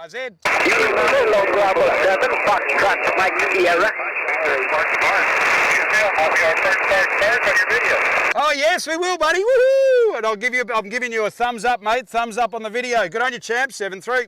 RZ. Oh yes, we will, buddy. Woohoo! And I'm giving you a thumbs up, mate. Thumbs up on the video. Good on you, champ. 7-3.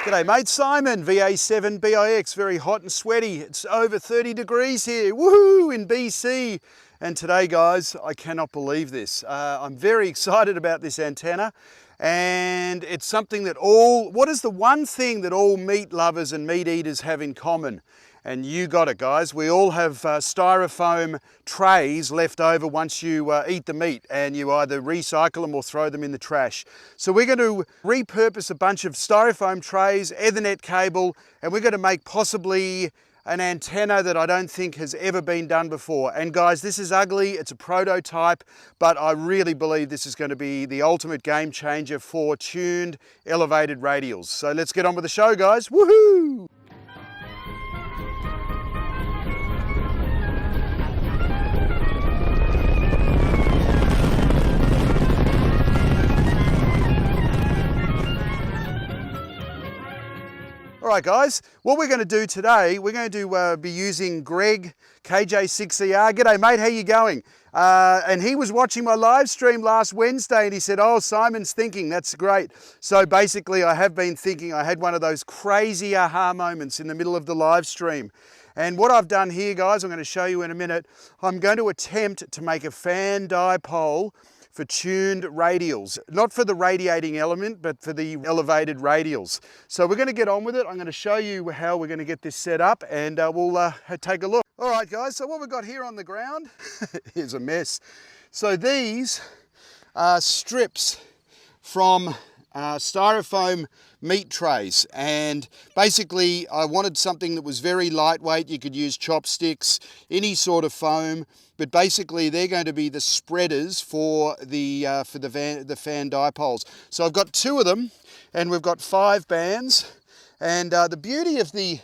G'day, mate. Simon, VA7 BIX. Very hot and sweaty. It's over 30 degrees here. Woohoo! In BC. And today, guys, I cannot believe this. I'm very excited about this antenna. And it's something that what is the one thing that all meat lovers and meat eaters have in common? And you got it, guys. We all have styrofoam trays left over once you eat the meat, and you either recycle them or throw them in the trash. So we're going to repurpose a bunch of styrofoam trays, Ethernet cable, and we're going to make possibly an antenna that I don't think has ever been done before. And guys, this is ugly, it's a prototype, but I really believe this is going to be the ultimate game changer for tuned, elevated radials. So let's get on with the show, guys. Woohoo! All right, guys, what we're going to do today, we're going to be using Greg, KJ6ER. G'day, mate, how you going? And he was watching my live stream last Wednesday and he said, oh, Simon's thinking, that's great. So basically, I have been thinking. I had one of those crazy aha moments in the middle of the live stream. And what I've done here, guys, I'm going to show you in a minute. I'm going to attempt to make a fan dipole for tuned radials, not for the radiating element, but for the elevated radials. So we're going to get on with it. I'm going to show you how we're going to get this set up, and we'll take a look. All right, guys, so what we've got here on the ground is a mess. So these are strips from styrofoam meat trays, and basically I wanted something that was very lightweight. You could use chopsticks, any sort of foam, but basically they're going to be the spreaders for the fan dipoles. So I've got 2 of them, and we've got 5 bands. And the beauty of the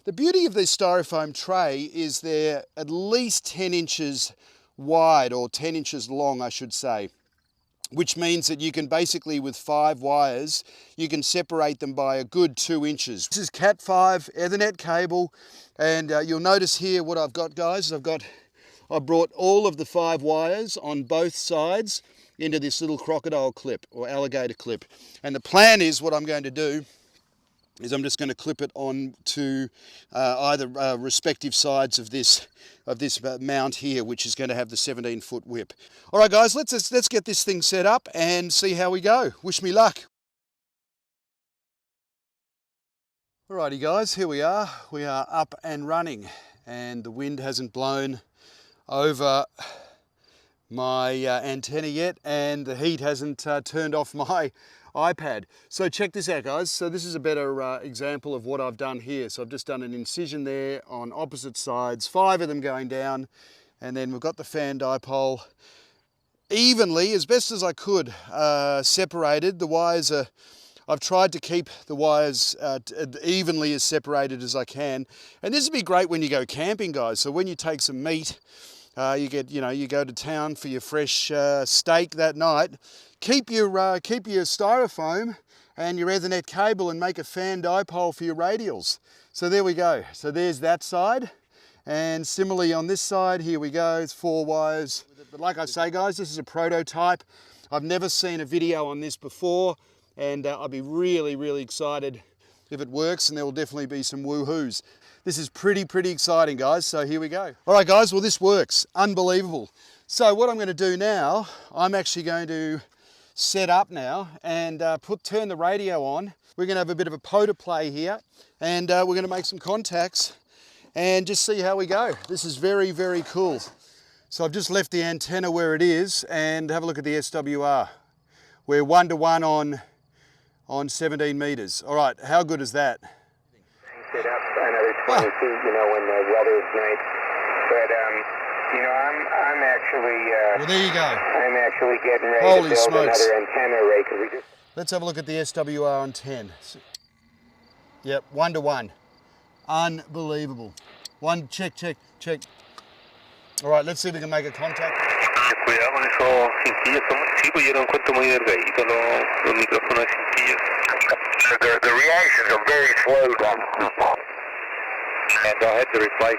styrofoam tray is they're at least 10 inches wide, or 10 inches long, I should say. Which means that you can basically, with 5 wires, you can separate them by a good 2 inches. This is Cat 5 Ethernet cable, and you'll notice here what I've got, guys. I brought all of the 5 wires on both sides into this little crocodile clip or alligator clip. And the plan is, what I'm going to do is I'm just going to clip it on to either respective sides of this mount here, which is going to have the 17-foot whip. All right, guys, let's get this thing set up and see how we go. Wish me luck. Alrighty, guys, here we are. We are up and running, and the wind hasn't blown over my antenna yet, and the heat hasn't turned off my iPad. So check this out, guys. So this is a better example of what I've done here. So I've just done an incision there on opposite sides, 5 of them going down, and then we've got the fan dipole evenly, as best as I could, separated. The wires are, I've tried to keep the wires evenly as separated as I can. And this would be great when you go camping, guys. So when you take some meat, you go to town for your fresh steak that night, keep your styrofoam and your Ethernet cable and make a fan dipole for your radials. So there we go. So there's that side. And similarly on this side, here we go, it's 4 wires. But like I say, guys, this is a prototype. I've never seen a video on this before, and I'll be really, really excited if it works, and there will definitely be some woohoos. This is pretty exciting, guys, so here we go. All right, guys, well, this works. Unbelievable. So what I'm going to do now, I'm actually going to set up now and turn the radio on. We're going to have a bit of a POTA play here, and we're going to make some contacts and just see how we go. This is very, very cool. So I've just left the antenna where it is, and have a look at the SWR. We're 1-to-1 on 17 meters. All right, how good is that? Set up another 20 feet, when the weather is nice. But, I'm actually... well, there you go. I'm actually getting ready Holy to build smokes. another antenna array, because we just... Let's have a look at the SWR on 10. Yep, 1-to-1. Unbelievable. Check. All right, let's see if we can make a contact. Cuidado con esos cintillos, son chicos y yo los encuentro muy delgaditos los micrófonos de cintillos. reactions are very slow. And I had to replace,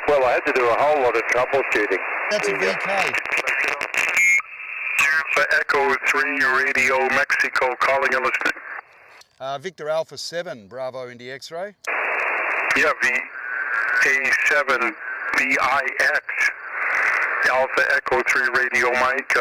well, I had to do a whole lot of troubleshooting. That's a VK. Echo 3 Radio Mexico calling and listening. Victor Alpha 7, Bravo Indy X-ray. Yeah, VA7 VIX Alpha Echo 3 Radio Mike.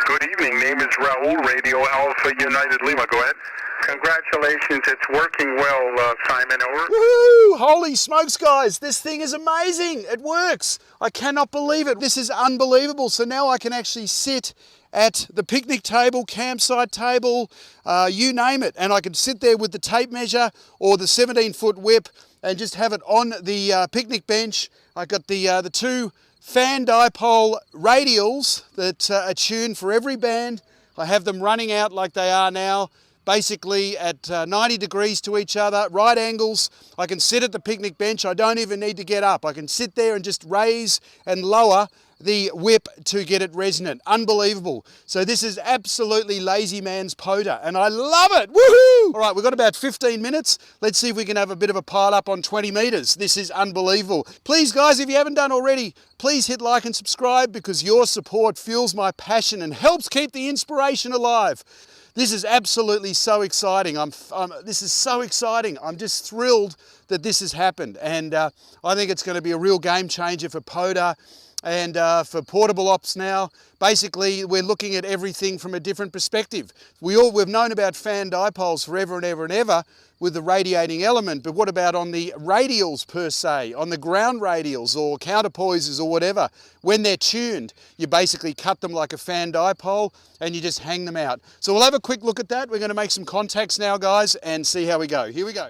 Good evening. Name is Raul, Radio Alpha United Lima. Go ahead. Congratulations. It's working well, Simon. Over. Woohoo! Holy smokes, guys. This thing is amazing. It works. I cannot believe it. This is unbelievable. So now I can actually sit at the picnic table, campsite table, you name it. And I can sit there with the tape measure or the 17-foot whip and just have it on the picnic bench. I got the two fan dipole radials that are tuned for every band. I have them running out like they are now, basically at 90 degrees to each other, right angles. I can sit at the picnic bench. I don't even need to get up. I can sit there and just raise and lower the whip to get it resonant. Unbelievable. So this is absolutely lazy man's POTA, and I love it. Woohoo! All right, we've got about 15 minutes. Let's see if we can have a bit of a pile up on 20 meters. This is unbelievable. Please, guys, if you haven't done already, please hit like and subscribe, because your support fuels my passion and helps keep the inspiration alive. This is absolutely so exciting. This is so exciting. I'm just thrilled that this has happened, and I think it's going to be a real game changer for POTA and for portable ops now. Basically, we're looking at everything from a different perspective. We've known about fan dipoles forever and ever and ever with the radiating element, but what about on the radials per se, on the ground radials or counterpoises or whatever? When they're tuned, you basically cut them like a fan dipole and you just hang them out. So we'll have a quick look at that. We're going to make some contacts now, guys, and see how we go. Here we go.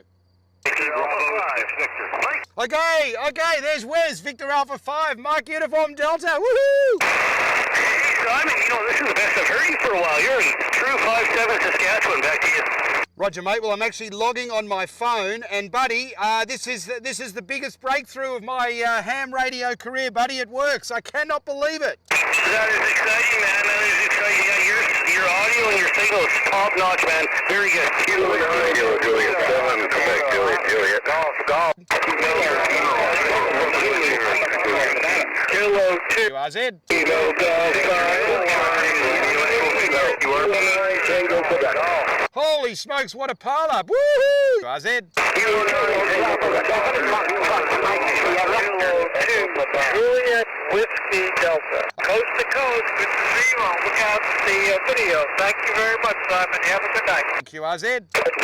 Okay, there's Wes, Victor Alpha 5, Mike Uniform Delta, woohoo! Hey, Simon, this is the best I've heard you for a while. You're in true 5-7 Saskatchewan. Back to you. Roger, mate. Well, I'm actually logging on my phone, and buddy, this is the biggest breakthrough of my ham radio career, buddy. It works. I cannot believe it. That is exciting, man. That is exciting. Yeah, your audio and your signal is top notch, man. Very good. Juliet 7, Quebec, Juliet. Golf. Kilo 2. RZ. Kilo Golf. Holy smokes, what a pile up. Woohoo! RZ. Kilo 2. Juliet Whiskey Delta. Coast to coast, Mr. Zero. Look out for the video. Thank you very much, Simon. Have a good night. Thank you, RZ. Thank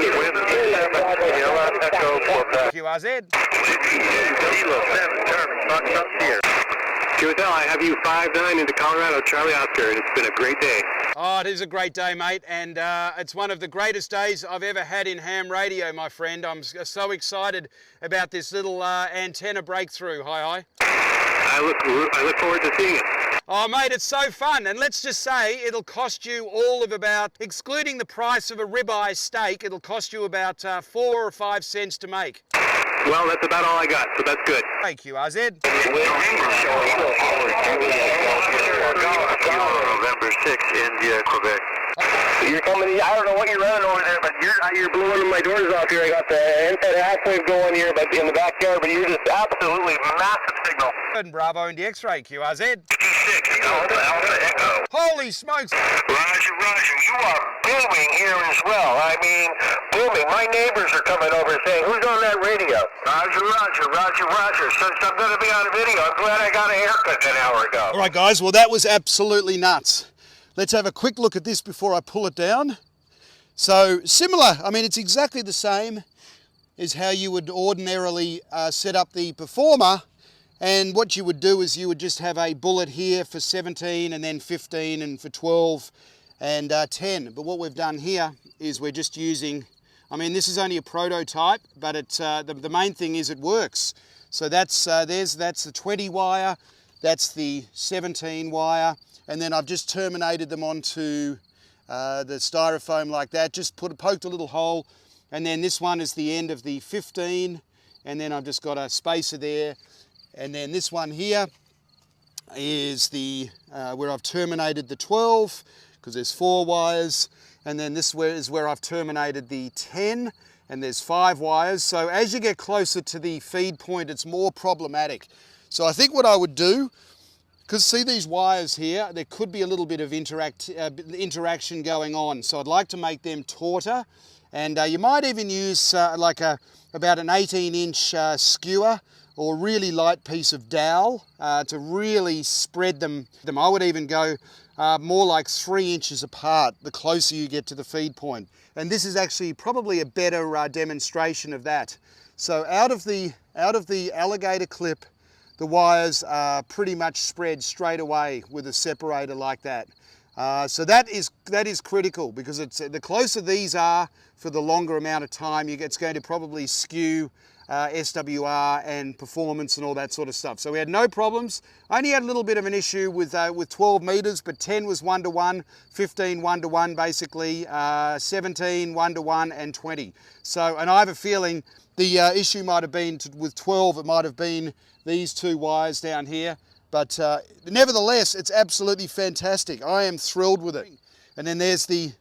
you, RZ. Kilo 7, Charlie. Fox up here. QSL, I have you 5-9 into Colorado, Charlie Oscar, and it's been a great day. Oh, it is a great day, mate, and it's one of the greatest days I've ever had in ham radio, my friend. I'm so excited about this little antenna breakthrough. Hi. I look forward to seeing it. Oh, mate, it's so fun, and let's just say it'll cost you all of about, excluding the price of a ribeye steak, it'll cost you about 4 or 5 cents to make. Well, that's about all I got, so that's good. Thank you, RZ. November 6, India, Quebec. You're coming, I don't know what you're running over there, but you're blowing my doors off here. I got the inside half wave going here, but in the backyard, but you're just absolutely massive signal. And Bravo Indy X-ray, QRZ. 56, Alpha Echo. Holy smokes. Roger, you are booming here as well. I mean, booming. My neighbors are coming over saying, who's on that radio? Roger. Since I'm going to be on video, I'm glad I got a haircut an hour ago. All right, guys, well, that was absolutely nuts. Let's have a quick look at this before I pull it down. So similar, I mean, it's exactly the same as how you would ordinarily set up the Performer. And what you would do is you would just have a bullet here for 17 and then 15 and for 12 and 10. But what we've done here is we're just using, I mean, this is only a prototype, but it's, the main thing is it works. So that's the 20 wire, that's the 17 wire, and then I've just terminated them onto the styrofoam like that, just poked a little hole, and then this one is the end of the 15, and then I've just got a spacer there, and then this one here is the where I've terminated the 12, because there's 4 wires, and then this is where I've terminated the 10, and there's 5 wires. So as you get closer to the feed point, it's more problematic. So I think what I would do, because see these wires here, there could be a little bit of interaction going on. So I'd like to make them tauter, and you might even use like about an 18-inch skewer or a really light piece of dowel to really spread them. I would even go more like 3 inches apart the closer you get to the feed point. And this is actually probably a better demonstration of that. So out of the alligator clip, the wires are pretty much spread straight away with a separator like that. So that is critical, because it's the closer these are for the longer amount of time, it's going to probably skew SWR and performance and all that sort of stuff. So we had no problems. I only had a little bit of an issue with 12 meters, but 10 was 1-to-1, 15 1-to-1 basically, 17 1-to-1, and 20. So, and I have a feeling the issue might have been with 12, it might have been these 2 wires down here. But nevertheless, it's absolutely fantastic. I am thrilled with it. And then there's the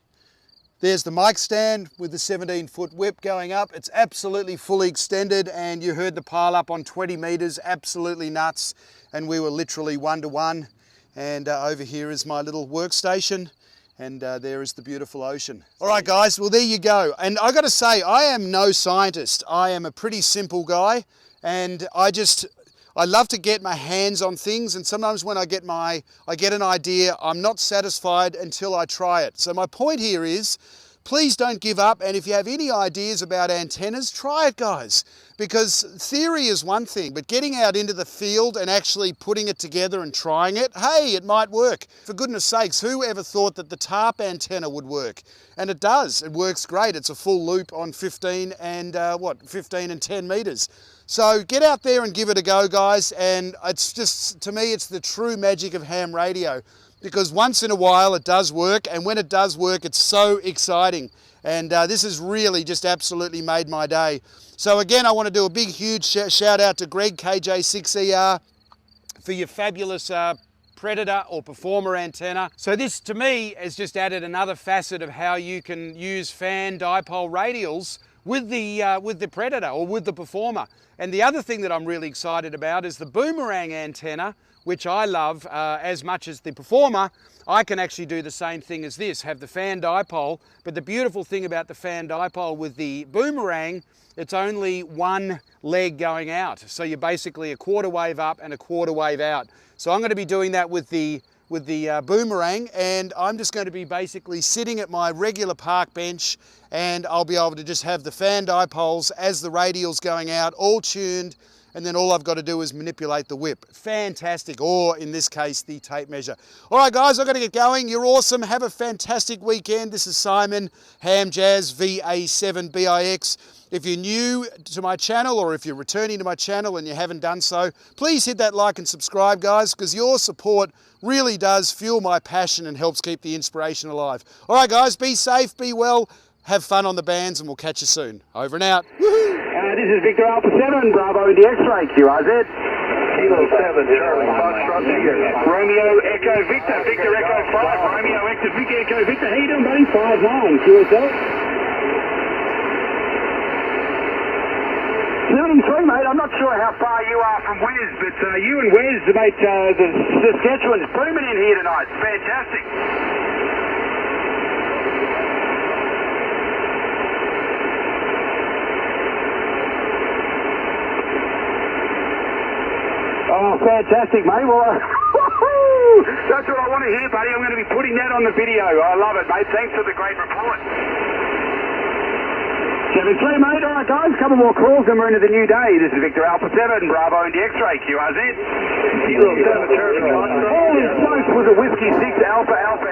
mic stand with the 17-foot whip going up. It's absolutely fully extended, and you heard the pile up on 20 meters, absolutely nuts. And we were literally 1-to-1. And over here is my little workstation, and there is the beautiful ocean. All right, guys, well, there you go. And I got to say, I am no scientist. I am a pretty simple guy, and I love to get my hands on things, and sometimes when I get an idea, I'm not satisfied until I try it. So my point here is, please don't give up, and if you have any ideas about antennas, try it, guys. Because theory is one thing, but getting out into the field and actually putting it together and trying it, hey, it might work. For goodness sakes, who ever thought that the tarp antenna would work? And it does, it works great. It's a full loop on 15 and 15 and 10 meters. So get out there and give it a go, guys, and it's just, to me, it's the true magic of ham radio, because once in a while it does work, and when it does work, it's so exciting. And this has really just absolutely made my day. So again, I want to do a big, huge shout out to Greg, KJ6ER, for your fabulous Predator or Performer antenna. So this, to me, has just added another facet of how you can use fan dipole radials with the Predator or with the Performer. And the other thing that I'm really excited about is the boomerang antenna, which I love as much as the Performer. I can actually do the same thing as this, have the fan dipole, but the beautiful thing about the fan dipole with the boomerang, it's only one leg going out. So you're basically a quarter wave up and a quarter wave out. So I'm going to be doing that with the boomerang, and I'm just going to be basically sitting at my regular park bench, and I'll be able to just have the fan dipoles as the radials going out, all tuned, and then all I've got to do is manipulate the whip. Fantastic, or in this case, the tape measure. All right, guys, I've got to get going. You're awesome. Have a fantastic weekend. This is Simon, Ham Jazz VA7BIX. If you're new to my channel, or if you're returning to my channel and you haven't done so, please hit that like and subscribe, guys, because your support really does fuel my passion and helps keep the inspiration alive. All right, guys, be safe, be well, have fun on the bands, and we'll catch you soon. Over and out. This is Victor Alpha 7, Bravo Indy X-Ray, QRZ. Kilo 7, Charlie Foxtrot here. Romeo Echo Victor, Victor Echo 5, Romeo Victor Echo Victor. How you doing, buddy? 5-9, QSL. 73, mate. I'm not sure how far you are from Wes, but you and Wes, mate, the Saskatchewan's booming in here tonight. It's fantastic. Oh, fantastic, mate. Well, that's what I want to hear, buddy. I'm going to be putting that on the video. I love it, mate. Thanks for the great report. 7-3, mate. All right, guys. A couple more calls and we're into the new day. This is Victor Alpha 7, Bravo Indy X-Ray, QRZ. Kilo 7, Charlie Foxtrot. Holy smokes, was a Whiskey 6 Alpha Alpha